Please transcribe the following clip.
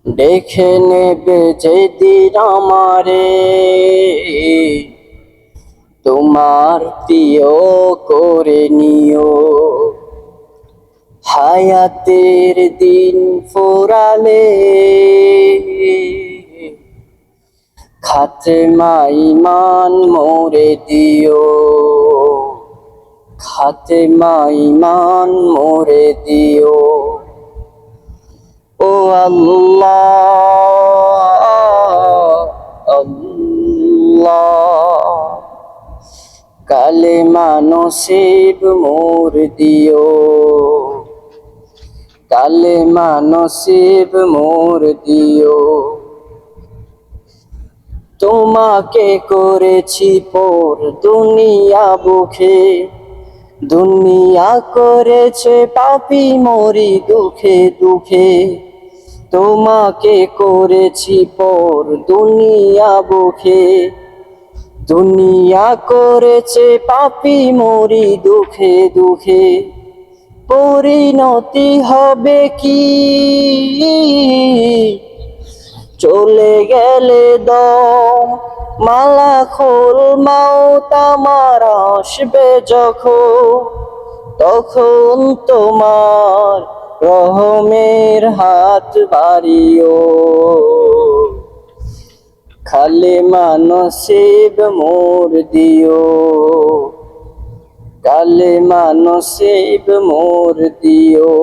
দেখে নেবে যেদিন আমারে তোমার প্রিয় করে নিও। হায়াতের দিন ফুরালে খাতেমা ঈমান মোরে দিও। খাতেমা ঈমান মোরে দিও। ও আল্লাহ আল্লাহ, কালেমা নসিব মোর দিও। কালেমা নসিব মোর দিও। তোমাকে করেছি পর দুনিয়া বুকে, দুনিয়া করেছে পাপী মরি দুঃখে দুঃখে। তোমাকে করেছি পর দুনিয়া বুকে, দুনিয়া করেছে পাপী মরি দুঃখে দুঃখে। পরিণতি হবে কি চলে গেলে দম, মালাকুল মাউত আমার আসবে যখন, তখন তোমার রহমের হাত বাড়িও। কালেমা নসিব মোর দিও। কালেমা নসিব মোর দিও।